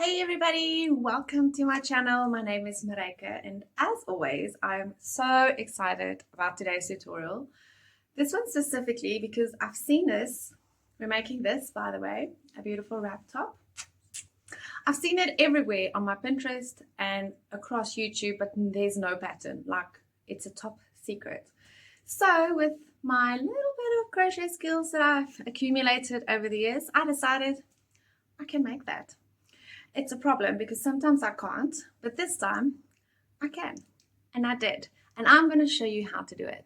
Hey everybody, welcome to my channel. My name is Maryke and as always, I'm so excited about today's tutorial. This one specifically because I've seen this. We're making this, by the way, a beautiful wrap top. I've seen it everywhere on my Pinterest and across YouTube, but there's no pattern, like it's a top secret. So with my little bit of crochet skills that I've accumulated over the years, I decided I can make that. It's a problem because sometimes I can't, but this time I can. And I did. And I'm going to show you how to do it.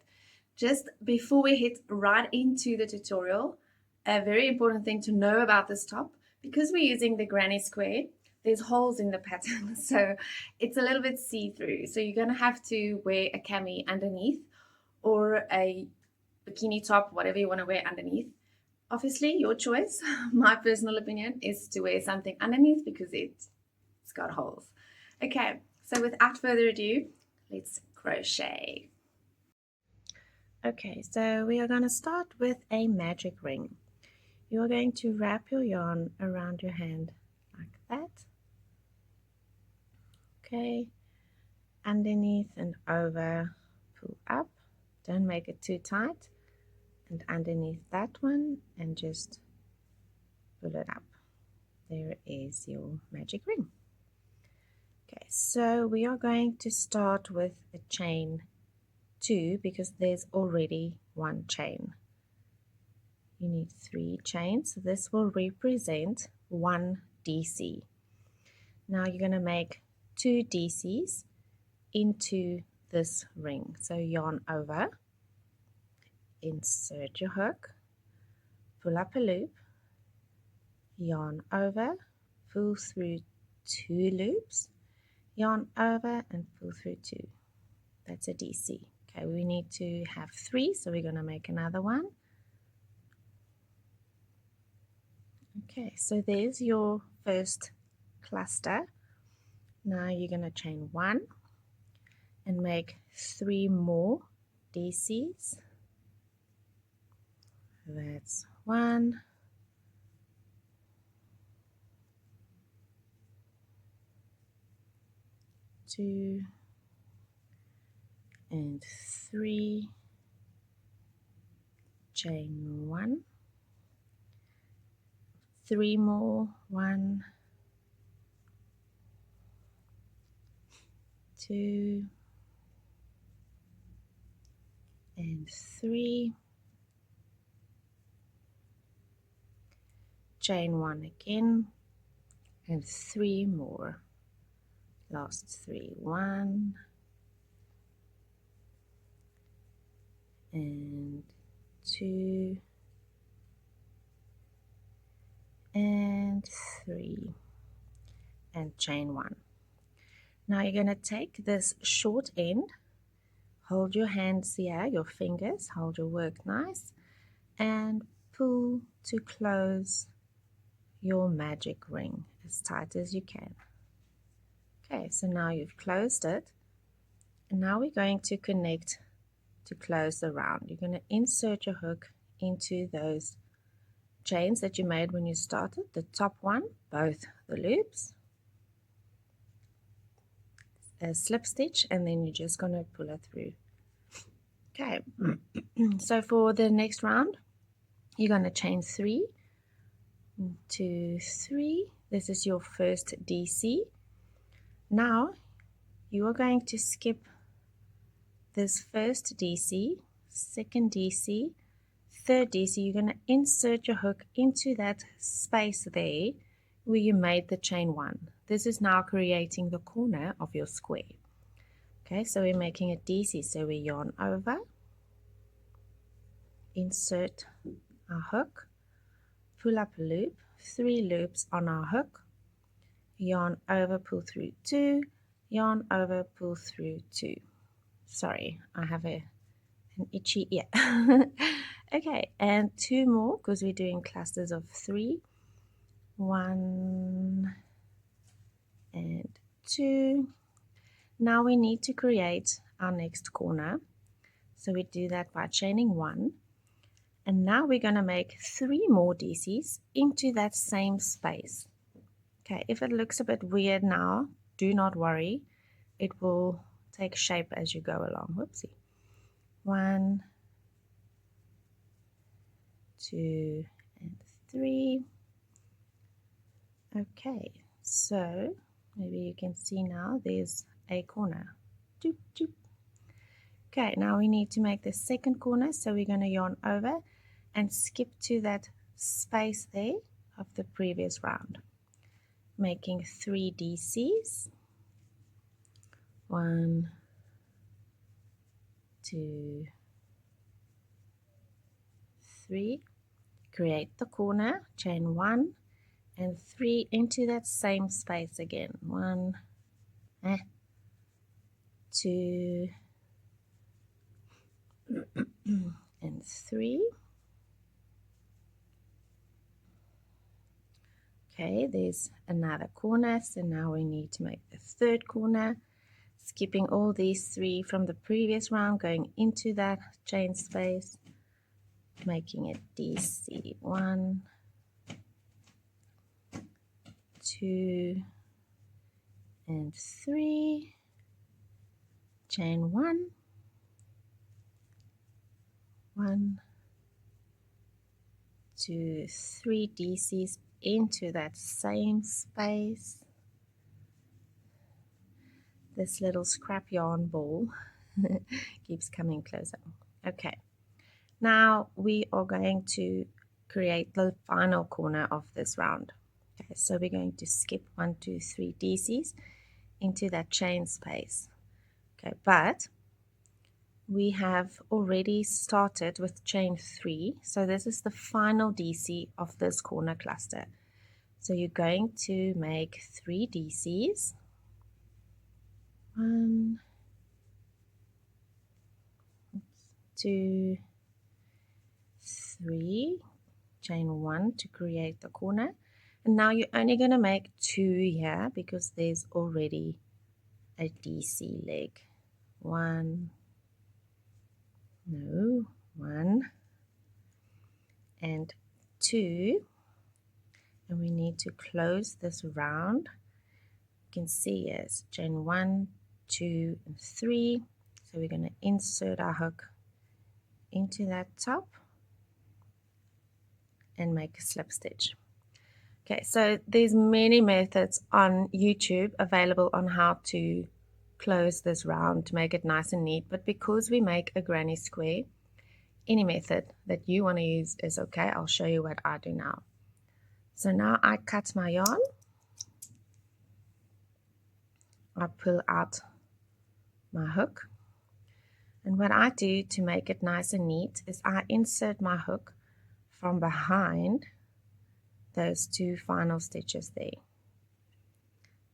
Just before we hit right into the tutorial, a very important thing to know about this top, because we're using the granny square, there's holes in the pattern, so it's a little bit see-through. So you're going to have to wear a cami underneath or a bikini top, whatever you want to wear underneath. Obviously, your choice. My personal opinion is to wear something underneath because it's got holes. Okay, so without further ado, let's crochet. Okay, so we are going to start with a magic ring. You are going to wrap your yarn around your hand like that. Okay, underneath and over, pull up. Don't make it too tight. And underneath that one, and just pull it up. There is your magic ring. Okay, so we are going to start with a chain 2 because there's already one chain. You need 3 chains. So this will represent 1 DC. Now you're going to make 2 DCs into this ring. So yarn over, insert your hook, pull up a loop, yarn over, pull through 2 loops, yarn over and pull through 2. That's a DC. Okay, we need to have 3, so we're going to make another one. Okay, so there's your first cluster. Now you're going to chain 1 and make 3 more DCs. That's 1, 2, and 3. Chain 1, 3 more, 1, 2, and 3. Chain 1 again, and 3 more. Last 3, 1, and 2, and 3, and chain 1. Now you're going to take this short end, hold your hands here, your fingers, hold your work nice, and pull to close your magic ring as tight as you can. Okay, so now you've closed it, and now we're going to connect to close the round. You're going to insert your hook into those chains that you made when you started, the top one, both the loops, a slip stitch, and then you're just going to pull it through. Okay, so for the next round, you're going to chain 3, 2, 3. This is your first DC. Now you are going to skip this first DC, second DC, third DC. You're going to insert your hook into that space there where you made the chain 1. This is now creating the corner of your square. Okay, so we're making a DC, so we yarn over, insert our hook, pull up a loop, 3 loops on our hook, yarn over, pull through 2, yarn over, pull through 2. Sorry, I have an itchy ear. Okay, and 2 more because we're doing clusters of 3. 1 and 2. Now we need to create our next corner. So we do that by chaining 1. And now we're going to make 3 more DCs into that same space. Okay, if it looks a bit weird now, do not worry. It will take shape as you go along. Whoopsie. 1, 2, and 3. Okay, so maybe you can see now there's a corner. Doop, doop. Okay, now we need to make the second corner, so we're going to yarn over and skip to that space there of the previous round, making 3 DCs. 1, 2, 3. Create the corner, chain 1 and 3 into that same space again. 1, 2, and 3. Okay, there's another corner, so now we need to make the third corner, skipping all these 3 from the previous round, going into that chain space, making it DC 1, 2, and 3, chain 1, 1, 2, 3 DCs into that same space. This little scrap yarn ball keeps coming closer. Okay, now we are going to create the final corner of this round. Okay, so we're going to skip 1, 2, 3 DCs into that chain space. Okay, but we have already started with chain 3, so this is the final DC of this corner cluster. So you're going to make 3 DCs. 1, 2, 3, chain 1 to create the corner. And now you're only going to make 2 here because there's already a DC leg. 1, and 2, and we need to close this round. You can see yes, chain 1, 2, and 3. So we're going to insert our hook into that top and make a slip stitch. Okay, so there's many methods on YouTube available on how to close this round to make it nice and neat, but because we make a granny square, any method that you want to use is okay. I'll show you what I do now. So now I cut my yarn, I pull out my hook, and what I do to make it nice and neat is I insert my hook from behind those 2 final stitches there,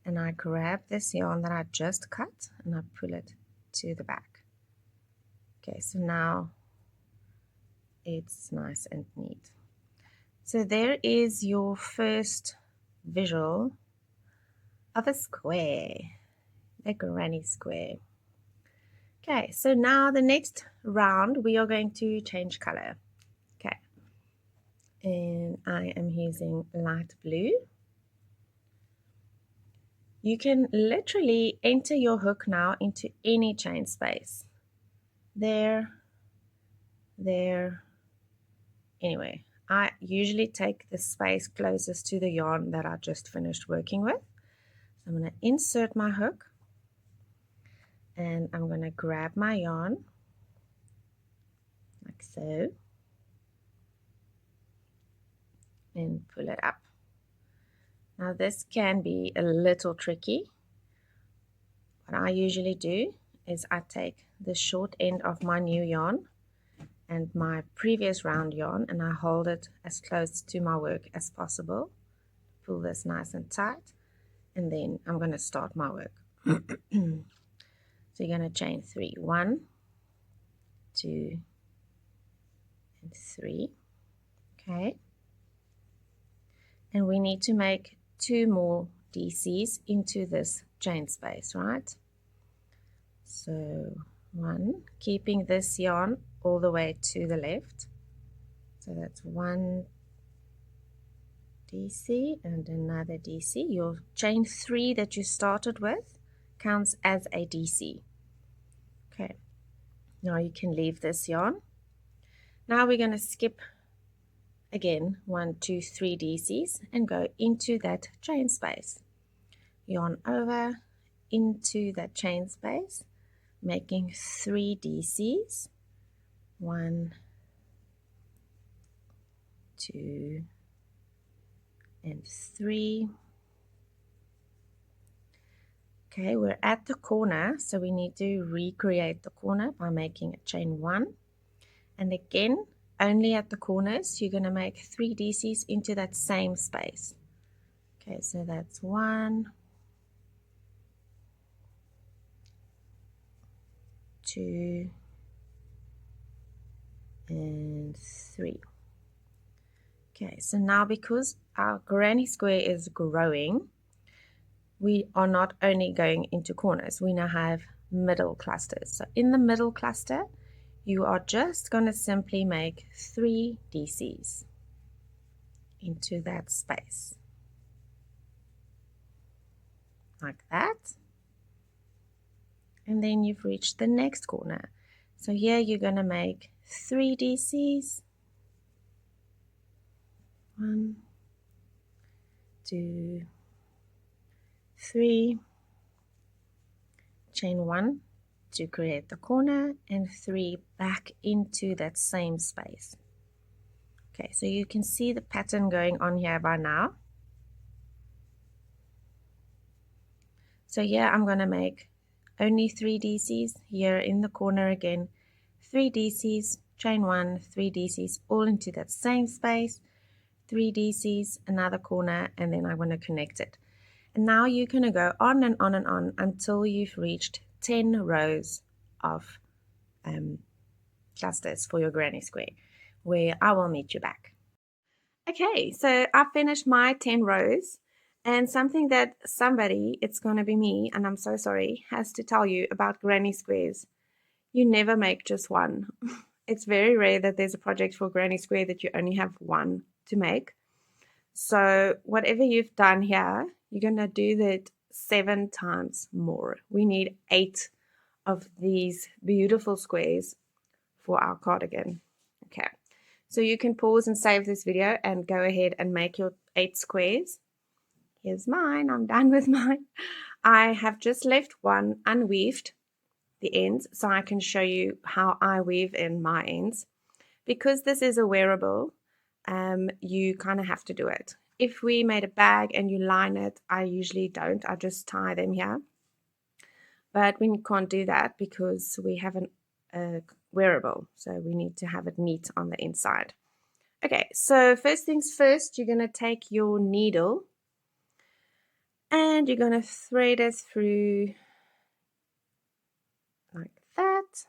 and I grab this yarn that I just cut and I pull it to the back. Okay, so now it's nice and neat. So there is your first visual of a square, a granny square. Okay, so now the next round we are going to change color. Okay, and I am using light blue. You can literally enter your hook now into any chain space. There, anyway, I usually take the space closest to the yarn that I just finished working with. So I'm going to insert my hook and I'm going to grab my yarn like so and pull it up. Now this can be a little tricky. What I usually do is I take the short end of my new yarn and my previous round yarn and I hold it as close to my work as possible. Pull this nice and tight and then I'm going to start my work. So you're going to chain 3, 1, 2, and 3. Okay, and we need to make 2 more DCs into this chain space, right? So 1, keeping this yarn all the way to the left. So that's 1 DC and another DC. Your chain 3 that you started with counts as a DC. Okay, now you can leave this yarn. Now we're going to skip again 1, 2, 3 DCs and go into that chain space. Yarn over into that chain space, making 3 DCs. 1, 2, and 3. Okay, we're at the corner, so we need to recreate the corner by making a chain 1. And again, only at the corners, you're going to make 3 DCs into that same space. Okay, so that's 1, 2, and 3. Okay, so now because our granny square is growing, we are not only going into corners, we now have middle clusters. So in the middle cluster, you are just going to simply make 3 DCs into that space. Like that. And then you've reached the next corner. So here you're going to make 3 DCs. 1, 2, 3. Chain 1 to create the corner and 3 back into that same space. Okay, so you can see the pattern going on here by now. So here I'm going to make only 3 DCs, here in the corner again, 3 DCs, chain 1, 3 DCs, all into that same space, 3 DCs, another corner, and then I'm going to connect it. And now you're going to go on and on and on until you've reached 10 rows of clusters for your granny square, where I will meet you back. Okay, so I finished my 10 rows, and something that somebody, it's going to be me, and I'm so sorry, has to tell you about granny squares. You never make just one. It's very rare that there's a project for granny square that you only have one to make. So whatever you've done here, you're going to do that 7 times more. We need 8 of these beautiful squares for our cardigan. Okay, so you can pause and save this video and go ahead and make your 8 squares. Here's mine. I'm done with mine. I have just left one unweaved, the ends, so I can show you how I weave in my ends. Because this is a wearable, you kind of have to do it. If we made a bag and you line it, I usually don't. I just tie them here. But we can't do that because we have a wearable, so we need to have it neat on the inside. Okay, so first things first, you're going to take your needle and you're going to thread it through like that.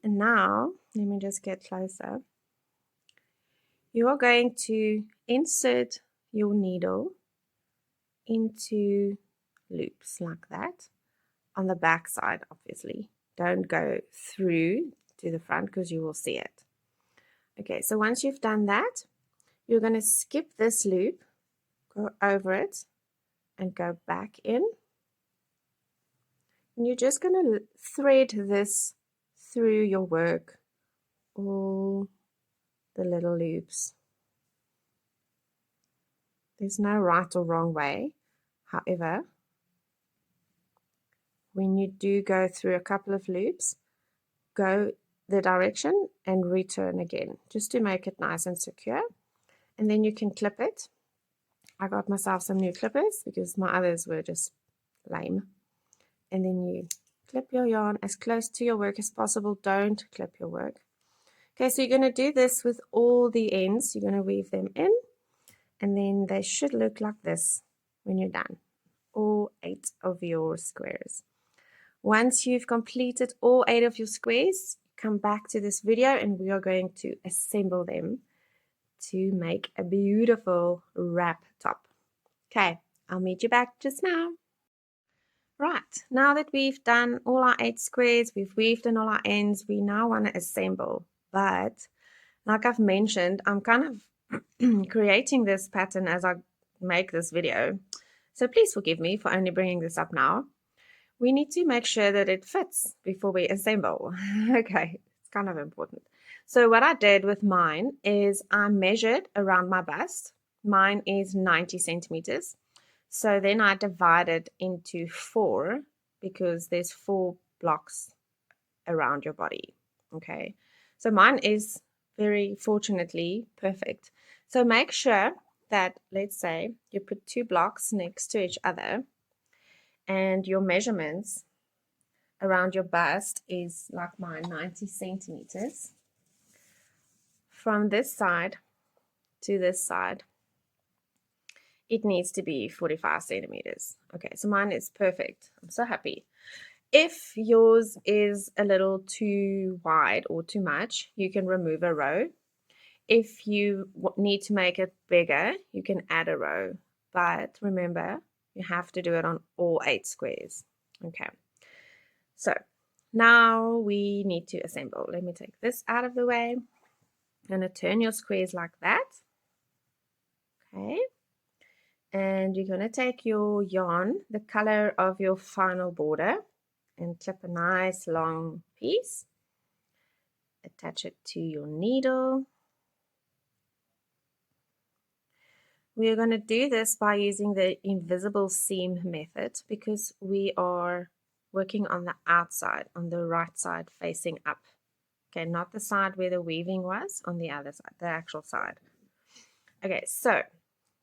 And now, let me just get closer. You are going to insert your needle into loops like that on the back side, obviously. Don't go through to the front because you will see it. Okay, so once you've done that, you're going to skip this loop, go over it, and go back in. And you're just going to thread this through your work, all the little loops. There's no right or wrong way. However, when you do go through a couple of loops, go the direction and return again, just to make it nice and secure. And then you can clip it. I got myself some new clippers because my others were just lame. And then you clip your yarn as close to your work as possible. Don't clip your work. Okay, so you're going to do this with all the ends. You're going to weave them in, and then they should look like this when you're done. All 8 of your squares. Once you've completed all 8 of your squares, come back to this video and we are going to assemble them to make a beautiful wrap top. Okay, I'll meet you back just now. Right, now that we've done all our 8 squares, we've weaved in all our ends, we now want to assemble. But like I've mentioned, I'm kind of creating this pattern as I make this video, so please forgive me for only bringing this up now. We need to make sure that it fits before we assemble. Okay, it's kind of important. So what I did with mine is I measured around my bust. Mine is 90 centimeters. So then I divided into 4 because there's 4 blocks around your body. Okay, so mine is very fortunately perfect. So make sure that, let's say, you put 2 blocks next to each other and your measurements around your bust is like mine, 90 centimeters. From this side to this side, it needs to be 45 centimeters. Okay, so mine is perfect. I'm so happy. If yours is a little too wide or too much, you can remove a row. If you need to make it bigger, you can add a row. But remember, you have to do it on all 8 squares. Okay, so now we need to assemble. Let me take this out of the way. I'm going to turn your squares like that. Okay, and you're going to take your yarn, the color of your final border, and clip a nice long piece. Attach it to your needle. We are going to do this by using the invisible seam method because we are working on the outside, on the right side facing up. Okay, not the side where the weaving was, on the other side, the actual side. Okay, so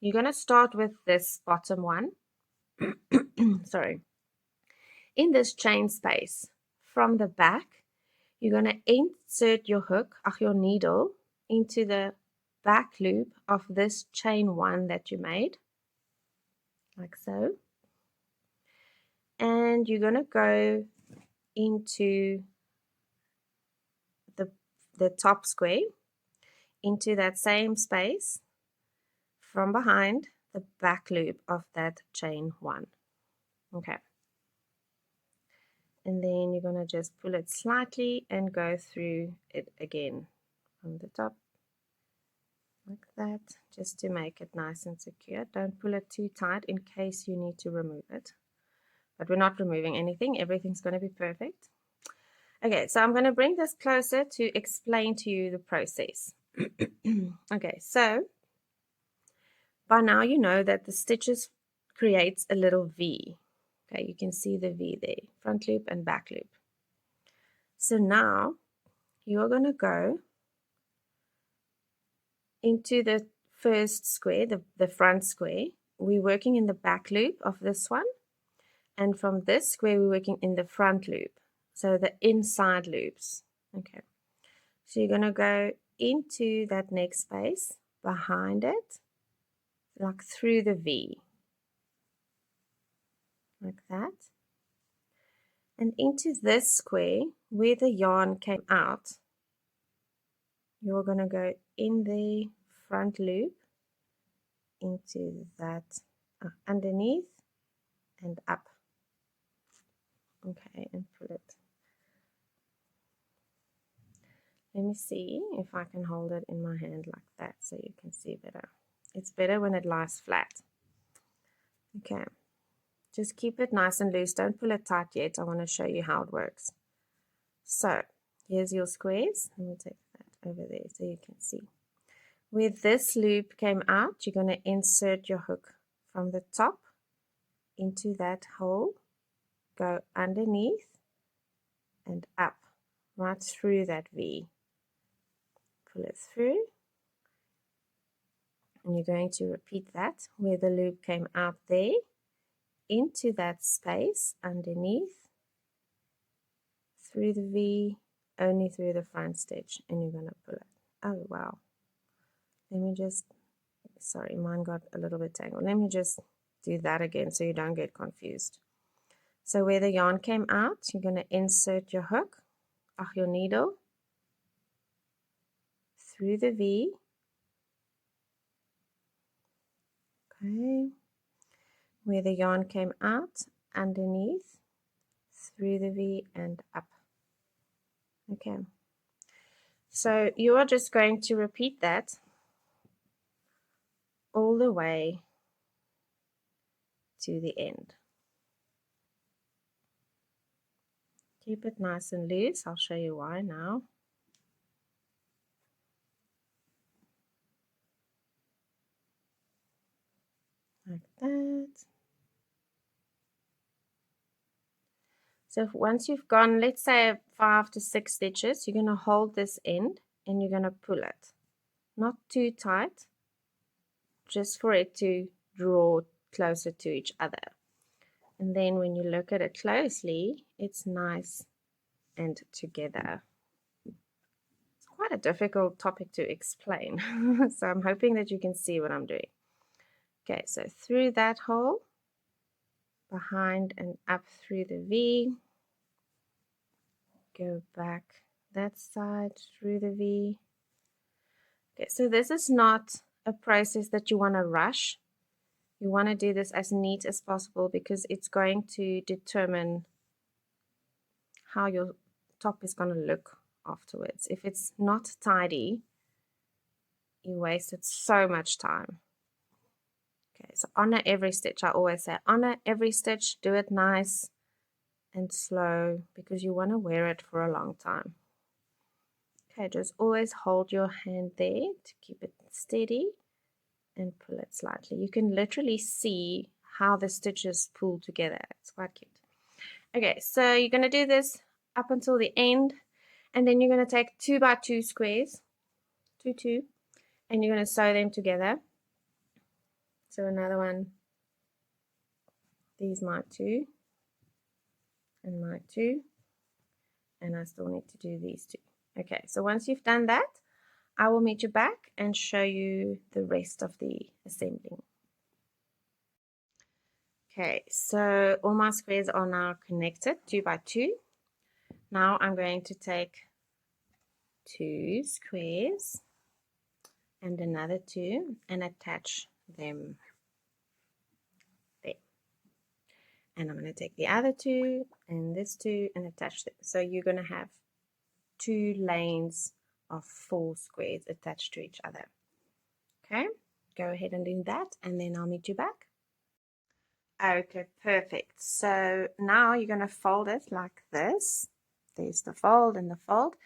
you're going to start with this bottom one. Sorry. In this chain space from the back, you're going to insert your hook, your needle, into the back loop of this chain 1 that you made, like so. And you're going to go into the top square, into that same space from behind the back loop of that chain 1. Okay. And then you're going to just pull it slightly and go through it again from the top, like that, just to make it nice and secure. Don't pull it too tight in case you need to remove it. But we're not removing anything. Everything's going to be perfect. Okay, so I'm going to bring this closer to explain to you the process. Okay, so by now you know that the stitches creates a little V. Okay, you can see the V there, front loop and back loop. So now you're going to go into the first square, the front square. We're working in the back loop of this one. And from this square, we're working in the front loop. So the inside loops. Okay. So you're going to go into that next space, behind it, like through the V. Like that. And into this square, where the yarn came out, you're going to go in the front loop, into that underneath and up. Okay, and pull it. Let me see if I can hold it in my hand like that so you can see better. It's better when it lies flat. Okay, just keep it nice and loose. Don't pull it tight yet. I want to show you how it works. So here's your squares. Let me take that over there so you can see. Where this loop came out, you're going to insert your hook from the top into that hole, go underneath and up, right through that V. Pull it through, and you're going to repeat that where the loop came out there, into that space underneath, through the V, only through the front stitch, and you're going to pull it. Oh wow, let me just, sorry, mine got a little bit tangled. Let me just do that again so you don't get confused. So where the yarn came out, you're going to insert your hook, your needle, through the V. Okay. Where the yarn came out, underneath, through the V and up. Okay. So you are just going to repeat that all the way to the end. Keep it nice and loose. I'll show you why now. Like that. So once you've gone, let's say 5 to 6 stitches, you're going to hold this end and you're going to pull it. Not too tight, just for it to draw closer to each other. And then when you look at it closely, it's nice and together. It's quite a difficult topic to explain. So I'm hoping that you can see what I'm doing. Okay, so through that hole, behind and up through the V, go back that side through the V. Okay, so this is not a process that you want to rush. You want to do this as neat as possible because it's going to determine how your top is going to look afterwards. If it's not tidy, you wasted so much time. Okay, so honor every stitch. I always say honor every stitch, do it nice and slow because you want to wear it for a long time. Okay, just always hold your hand there to keep it steady and pull it slightly. You can literally see how the stitches pull together. It's quite cute. Okay, so you're going to do this up until the end, and then you're going to take 2 by 2 squares, 2, 2, and you're going to sew them together. So another one, these my 2, and my 2, and I still need to do these 2. Okay, so once you've done that, I will meet you back and show you the rest of the assembling. Okay, so all my squares are now connected 2 by 2. Now I'm going to take 2 squares and another 2 and attach them there. And I'm going to take the other 2 and this 2 and attach them. So you're going to have 2 lanes of 4 squares attached to each other. Okay, go ahead and do that, and then I'll meet you back. Okay, perfect. So now you're going to fold it like this. There's the fold and the fold.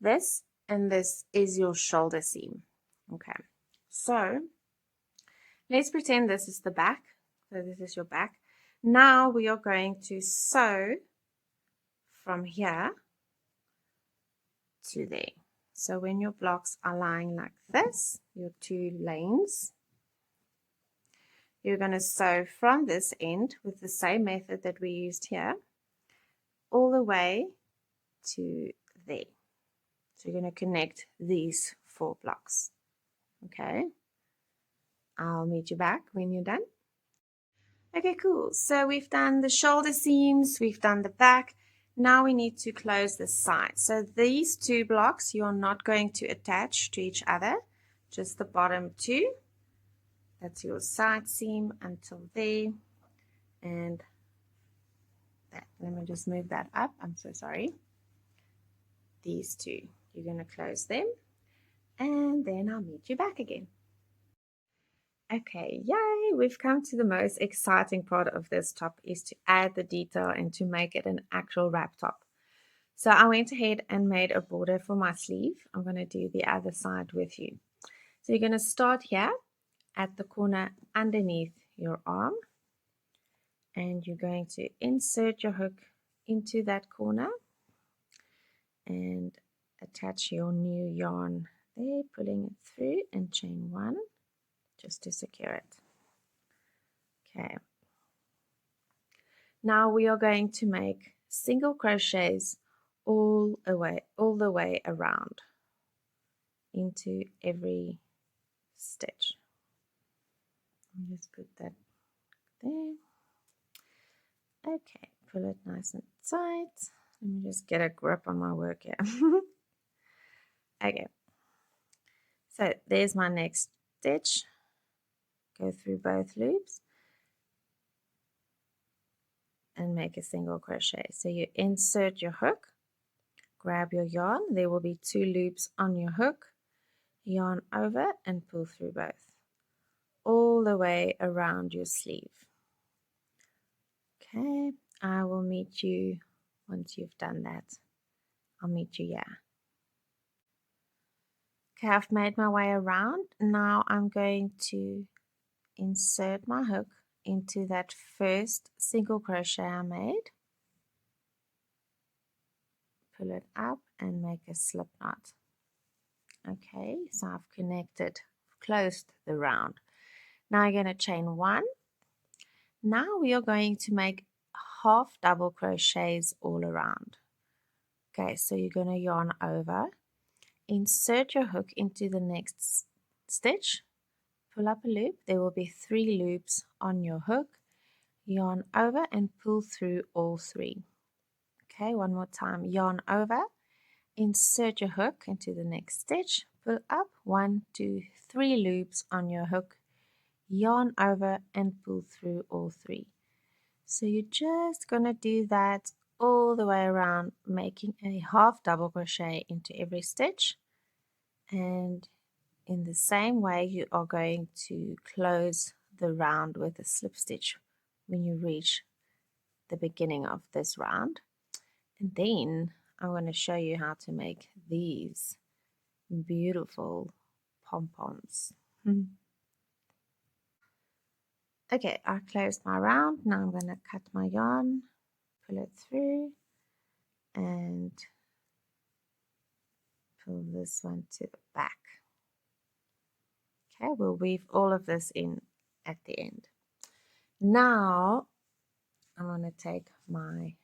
This and this is your shoulder seam. Okay, so let's pretend this is the back. So this is your back. Now we are going to sew from here to there. So when your blocks are lying like this, your 2 lanes, you're going to sew from this end with the same method that we used here all the way to there. So you're going to connect these 4 blocks. Okay, I'll meet you back when you're done. Okay, cool. So we've done the shoulder seams, we've done the back. Now we need to close the side. So these 2 blocks you are not going to attach to each other, just the bottom 2. That's your side seam until there. And that. Let me just move that up. I'm so sorry. These 2. You're going to close them. And then I'll meet you back again. Okay, yay! We've come to the most exciting part of this top, is to add the detail and to make it an actual wrap top. So I went ahead and made a border for my sleeve. I'm going to do the other side with you. So you're going to start here at the corner underneath your arm, and you're going to insert your hook into that corner and attach your new yarn there, pulling it through, and chain 1 just to secure it. Okay, now we are going to make single crochets all the way around into every stitch. I'll just put that there. Okay, pull it nice and tight. Let me just get a grip on my work here. Okay, so there's my next stitch. Go through both loops and make a single crochet. So you insert your hook, grab your yarn, there will be 2 loops on your hook, yarn over and pull through both. all the way around your sleeve. Okay, I will meet you once you've done that. I'll meet you here. Okay, I've made my way around. Now I'm going to insert my hook into that first single crochet I made. Pull it up and make a slip knot. Okay, so I've connected, closed the round. Now you're going to chain 1. Now we are going to make half double crochets all around. Okay, so you're going to yarn over, insert your hook into the next stitch, pull up a loop. There will be 3 loops on your hook, yarn over and pull through all 3. Okay, one more time, yarn over, insert your hook into the next stitch, pull up 1, 2, 3 loops on your hook, yarn over and pull through all 3. So you're just going to do that all the way around, making a half double crochet into every stitch, and in the same way you are going to close the round with a slip stitch when you reach the beginning of this round. And then I'm going to show you how to make these beautiful pom-poms. Okay, I closed my round. Now I'm going to cut my yarn, pull it through, and pull this one to the back. Okay, we'll weave all of this in at the end. Now I'm going to take my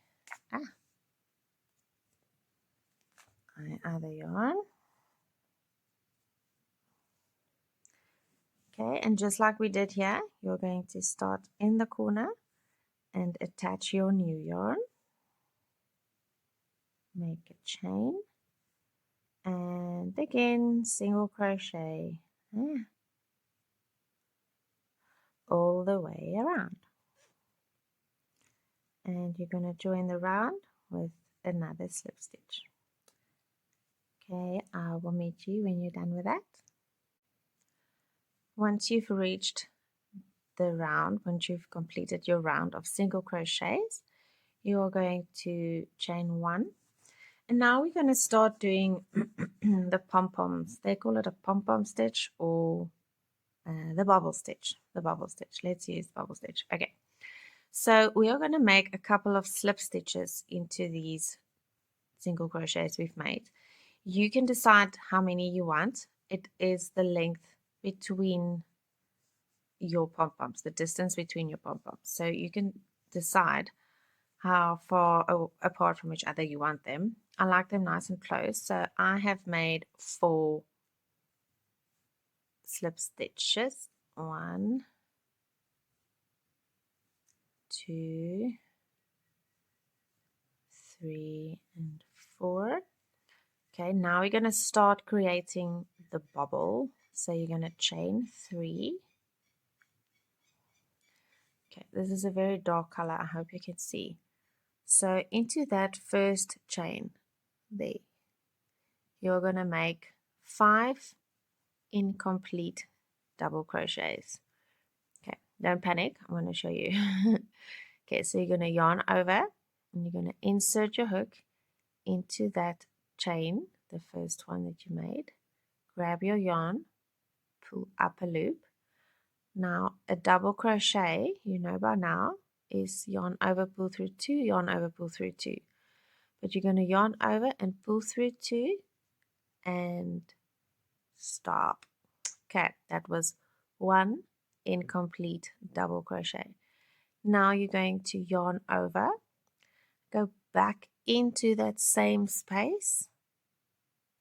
other yarn. Okay, and just like we did here, you're going to start in the corner and attach your new yarn. Make a chain and again single crochet all the way around. And you're going to join the round with another slip stitch. Okay, I will meet you when you're done with that. Once you've reached the round, once you've completed your round of single crochets, you're going to chain 1. And now we're going to start doing the pom-poms. They call it a pom-pom stitch or the bubble stitch. The bubble stitch. Let's use bubble stitch. Okay. So we are going to make a couple of slip stitches into these single crochets we've made. You can decide how many you want. It is the length between your pom-poms, the distance between your pom-poms. So you can decide how far apart from each other you want them. I like them nice and close, so I have made 4 slip stitches. 1, 2, 3, and 4. Okay, now we're going to start creating the bubble. So you're going to chain 3. Okay, this is a very dark color. I hope you can see. So into that first chain there, you're going to make 5 incomplete double crochets. Okay, don't panic. I'm going to show you. Okay, so you're going to yarn over and you're going to insert your hook into that chain, the first one that you made. Grab your yarn, pull up a loop. Now a double crochet, you know by now, is yarn over, pull through 2, yarn over, pull through 2. But you're going to yarn over and pull through 2 and stop. Okay, that was 1 incomplete double crochet. Now you're going to yarn over, go back into that same space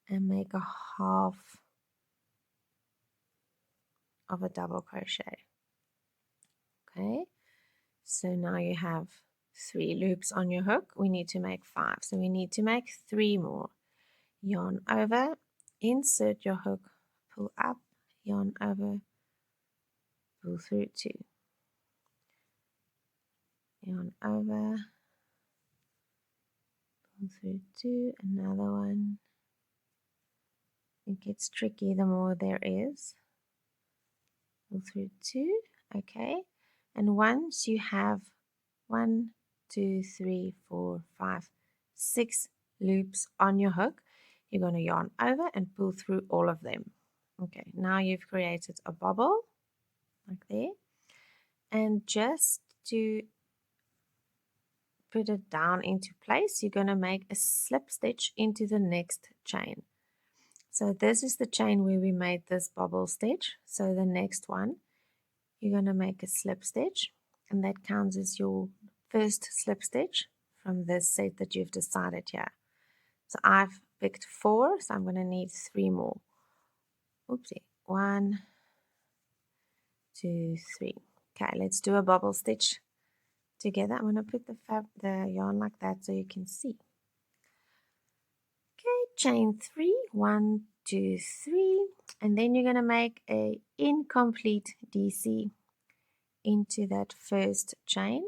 and make a half of a double crochet. Okay, so now you have 3 loops on your hook. We need to make 5, so we need to make 3 more. Yarn over, insert your hook, pull up, yarn over, pull through 2, yarn over, pull through 2, another one. It gets tricky the more there is. pull through 2, okay, and once you have 1, 2, 3, 4, 5, 6 loops on your hook, you're going to yarn over and pull through all of them. Okay, now you've created a bubble like there, and just to put it down into place, you're going to make a slip stitch into the next chain. So this is the chain where we made this bubble stitch. So the next one, you're going to make a slip stitch, and that counts as your first slip stitch from this set that you've decided here. So I've picked 4, so I'm going to need 3 more. Oopsie. 1, 2, 3. Okay, let's do a bubble stitch together. I'm going to put the yarn like that so you can see. Okay, chain 3, 1, 2, 3, and then you're going to make a incomplete DC into that first chain.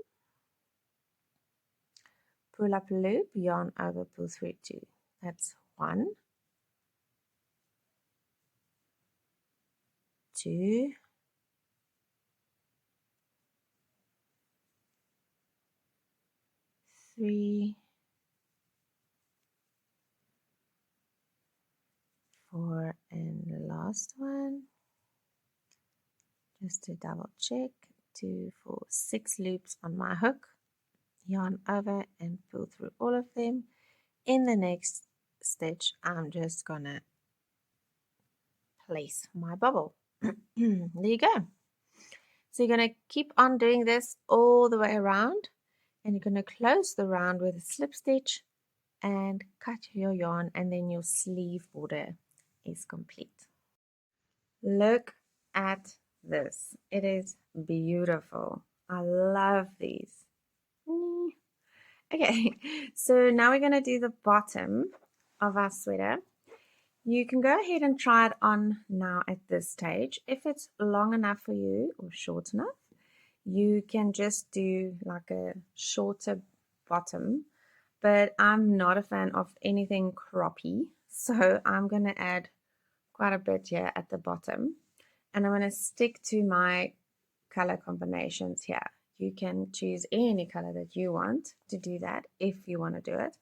Pull up a loop, yarn over, pull through 2. That's 1, 2, 3, 4, and the last one. Just to double check, 2, 4, 6 loops on my hook, yarn over and pull through all of them. In the next stitch, I'm just gonna place my bubble. There you go. So you're gonna keep on doing this all the way around, and you're gonna close the round with a slip stitch and cut your yarn, and then your sleeve border is complete. Look at this. It is beautiful. I love these. Okay, so now we're going to do the bottom of our sweater. You can go ahead and try it on now at this stage. If it's long enough for you or short enough, you can just do like a shorter bottom, but I'm not a fan of anything croppy, so I'm going to add quite a bit here at the bottom, and I'm going to stick to my color combinations here. You can choose any color that you want to do that if you want to do it.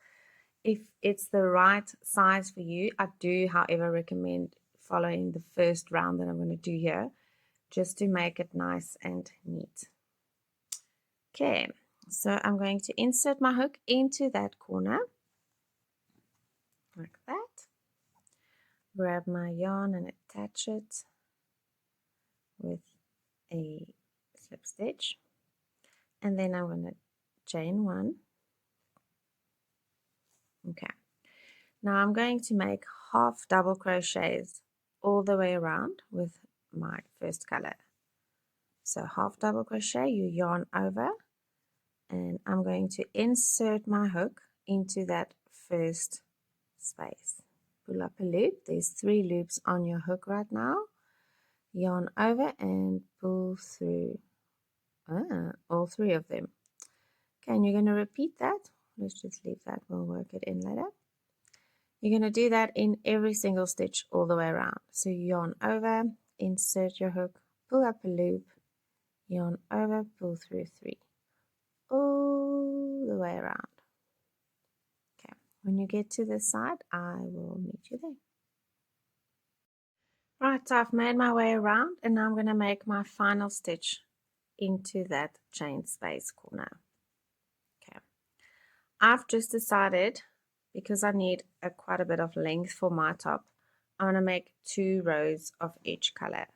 If it's the right size for you, I do, however, recommend following the first round that I'm going to do here, just to make it nice and neat. Okay, so I'm going to insert my hook into that corner, like that. Grab my yarn and attach it with a slip stitch, and then I'm going to chain 1. Okay, now I'm going to make half double crochets all the way around with my first color. So half double crochet, you yarn over, and I'm going to insert my hook into that first space. Pull up a loop. There's 3 loops on your hook right now. Yarn over and pull through all 3 of them. Okay, and you're going to repeat that. Let's just leave that, we'll work it in later. You're going to do that in every single stitch all the way around. So yarn over, insert your hook, pull up a loop, yarn over, pull through 3, all the way around. Okay, when you get to this side, I will meet you there. Right, so I've made my way around, and now I'm going to make my final stitch into that chain space corner. Okay, I've just decided, because I need quite a bit of length for my top, I'm going to make 2 rows of each color.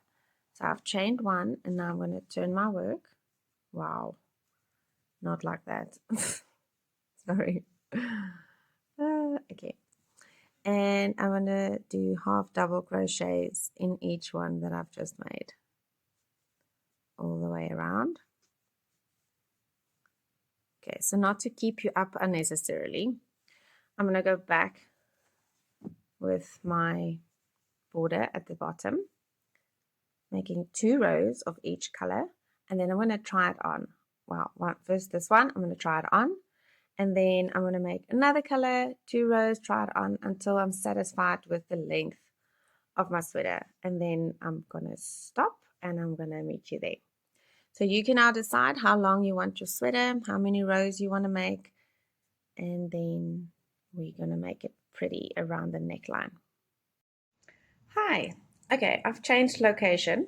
So I've chained 1, and now I'm going to turn my work. Wow, not like that. Sorry. Okay, and I'm going to do half double crochets in each one that I've just made all the way around. Okay, so not to keep you up unnecessarily, I'm going to go back with my border at the bottom, making 2 rows of each color, and then I'm going to try it on. Well, first this one, I'm going to try it on, and then I'm going to make another color, 2 rows, try it on until I'm satisfied with the length of my sweater, and then I'm going to stop and I'm going to meet you there. So you can now decide how long you want your sweater, how many rows you want to make, and then we're going to make it pretty around the neckline. Hi. Okay, I've changed location.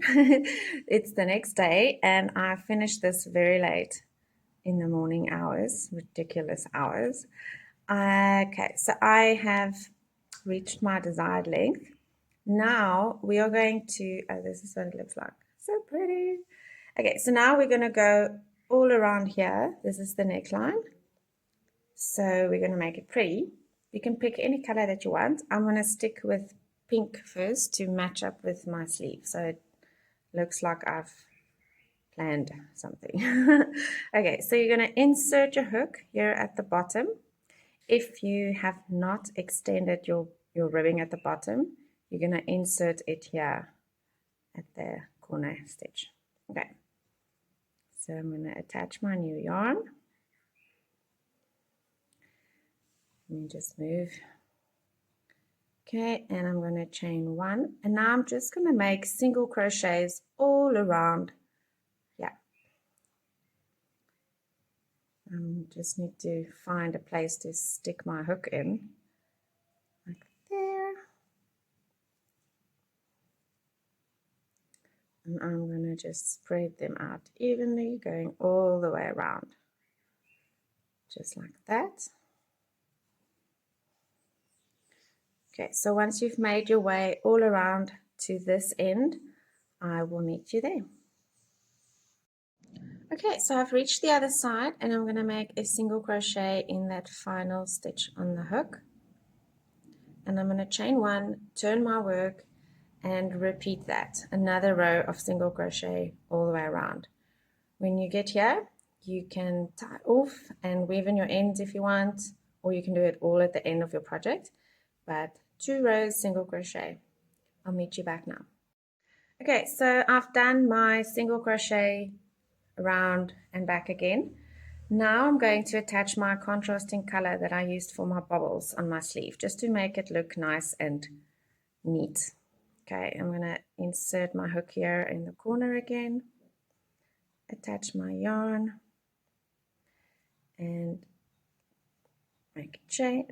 It's the next day and I finished this very late in the morning hours, ridiculous hours. Okay, so I have reached my desired length. Now we are going to, oh, this is what it looks like. So pretty. Okay, so now we're going to go all around here. This is the neckline. So we're going to make it pretty. You can pick any color that you want. I'm going to stick with pink first to match up with my sleeve. So it looks like I've planned something. Okay, so you're going to insert your hook here at the bottom. If you have not extended your ribbing at the bottom, you're going to insert it here at the corner stitch. Okay, so I'm going to attach my new yarn. Let me just move. Okay, and I'm going to chain one, and now I'm just going to make single crochets all around. Yeah, just need to find a place to stick my hook in, like there. And I'm going to just spread them out evenly, going all the way around, just like that. Okay, so once you've made your way all around to this end, I will meet you there. Okay, so I've reached the other side and I'm going to make a single crochet in that final stitch on the hook. And I'm going to chain one, turn my work, and repeat that. Another row of single crochet all the way around. When you get here, you can tie off and weave in your ends if you want, or you can do it all at the end of your project. But 2 rows single crochet. I'll meet you back now. Okay, so I've done my single crochet around and back again. Now I'm going to attach my contrasting color that I used for my bubbles on my sleeve, just to make it look nice and neat. Okay, I'm going to insert my hook here in the corner again, attach my yarn, and make a chain.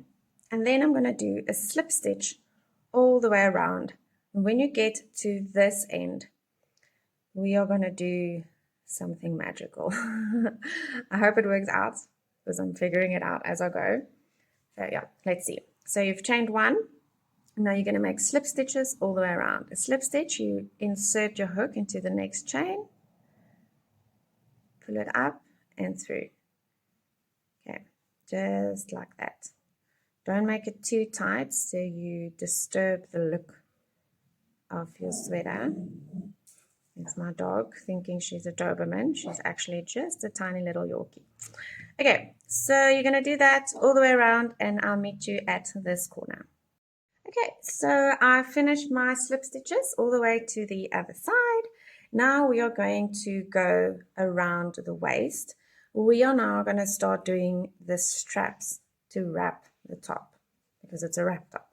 And then I'm going to do a slip stitch all the way around. And when you get to this end, we are going to do something magical. I hope it works out because I'm figuring it out as I go. So yeah, let's see. So you've chained one. Now you're going to make slip stitches all the way around. A slip stitch, you insert your hook into the next chain, pull it up and through. Okay, just like that. Don't make it too tight so you disturb the look of your sweater. It's my dog thinking she's a Doberman. She's actually just a tiny little Yorkie. Okay, so you're going to do that all the way around and I'll meet you at this corner. Okay, so I finished my slip stitches all the way to the other side. Now we are going to go around the waist. We are now going to start doing the straps to wrap the top because it's a wrap top.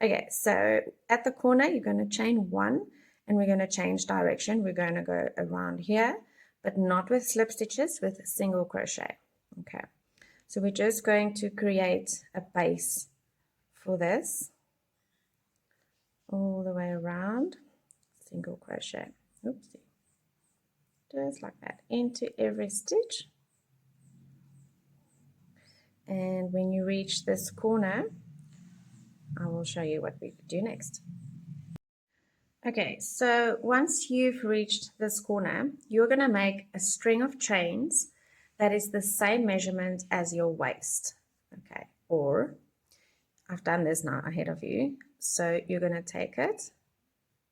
Okay, so at the corner you're going to chain one and we're going to change direction. We're going to go around here, but not with slip stitches, with single crochet. Okay, so we're just going to create a base for this all the way around, single crochet. Oopsie. Just like that into every stitch. And when you reach this corner, I will show you what we do next. Okay, so once you've reached this corner, you're going to make a string of chains that is the same measurement as your waist. Okay, or I've done this now ahead of you. So you're going to take it,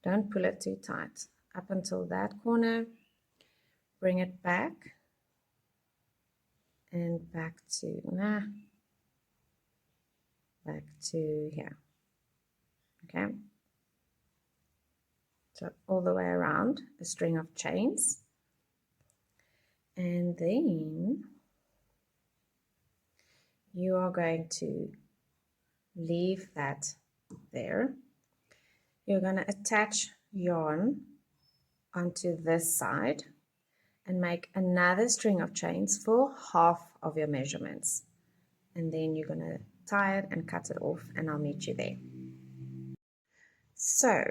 don't pull it too tight, up until that corner, bring it back, and back to here. Okay, so all the way around a string of chains, and then you are going to leave that there. You're going to attach yarn onto this side and make another string of chains for half of your measurements. And then you're going to tie it and cut it off, and I'll meet you there. So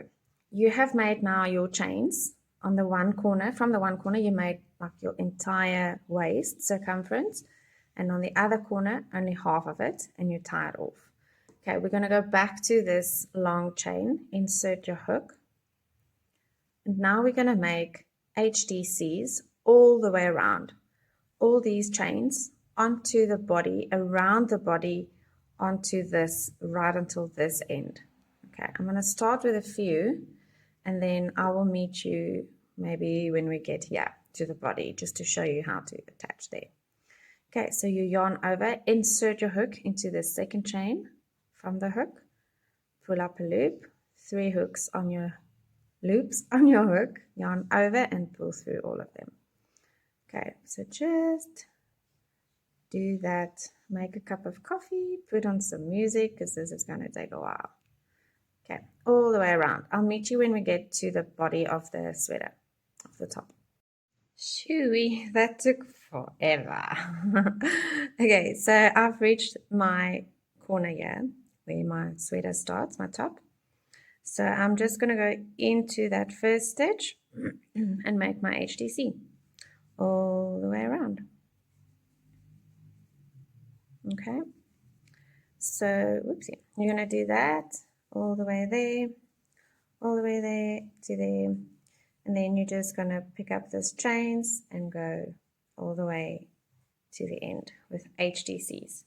you have made now your chains on the one corner. From the one corner you made like your entire waist circumference, and on the other corner only half of it, and you tie it off. Okay, we're going to go back to this long chain, insert your hook, and now we're going to make HDCs all the way around. All these chains onto the body, around the body, onto this, right until this end. Okay, I'm going to start with a few, and then I will meet you maybe when we get here to the body, just to show you how to attach there. Okay, so you yarn over, insert your hook into the second chain from the hook, pull up a loop, 3 hooks on your loops on your hook, yarn over and pull through all of them. Okay, so just do that, make a cup of coffee, put on some music because this is going to take a while. Okay, all the way around. I'll meet you when we get to the body of the sweater, of the top. Shooey, that took forever. Okay, so I've reached my corner here where my sweater starts, my top. So I'm just going to go into that first stitch and make my HDC all the way around. Okay, so whoopsie, you're going to do that all the way there, all the way there to there, and then you're just going to pick up those chains and go all the way to the end with HDCs.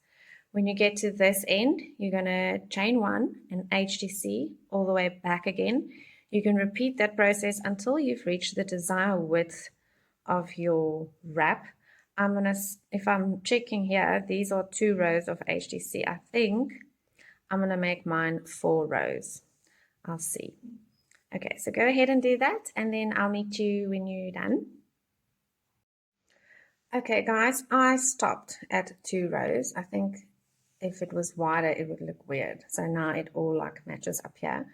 When you get to this end, you're going to chain 1 and HDC all the way back again. You can repeat that process until you've reached the desired width of your wrap. I'm going to, if I'm checking here, these are 2 rows of HDC. I think I'm going to make mine 4 rows. I'll see. Okay, so go ahead and do that, and then I'll meet you when you're done. Okay, guys, I stopped at 2 rows. I think if it was wider, it would look weird. So now it all like matches up here.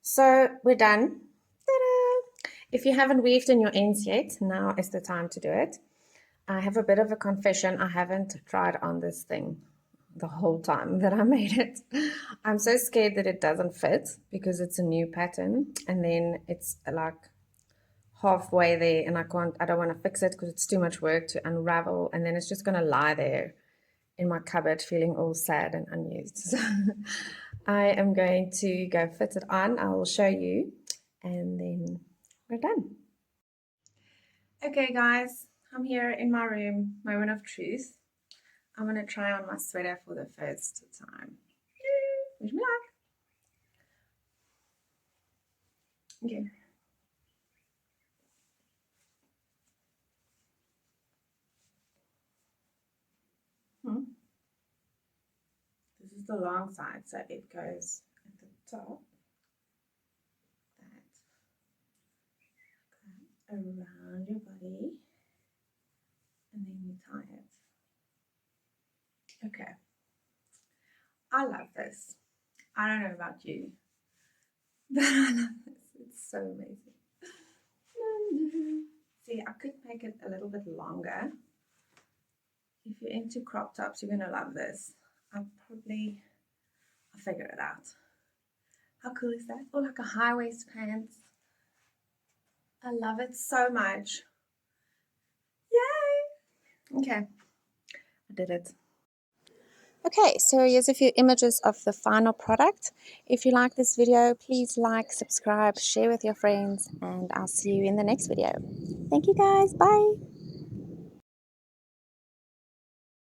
So we're done. Ta-da! If you haven't weaved in your ends yet, now is the time to do it. I have a bit of a confession. I haven't tried on this thing the whole time that I made it. I'm so scared that it doesn't fit because it's a new pattern, and then it's like halfway there and I don't want to fix it because it's too much work to unravel, and then it's just going to lie there in my cupboard feeling all sad and unused. So I am going to go fit it on. I will show you, and then we're done. Okay guys, I'm here in my room, moment of truth. I'm going to try on my sweater for the first time. Wish me luck. Okay. This is the long side, so it goes at the top. That around your body, and then you tie it. Okay. I love this. I don't know about you, but I love this. It's so amazing. See, I could make it a little bit longer. If you're into crop tops, you're going to love this. I'll figure it out. How cool is that? Oh, like a high waist pants. I love it so much. Yay! Okay, I did it. Okay, so here's a few images of the final product. If you like this video, please like, subscribe, share with your friends, and I'll see you in the next video. Thank you guys. Bye.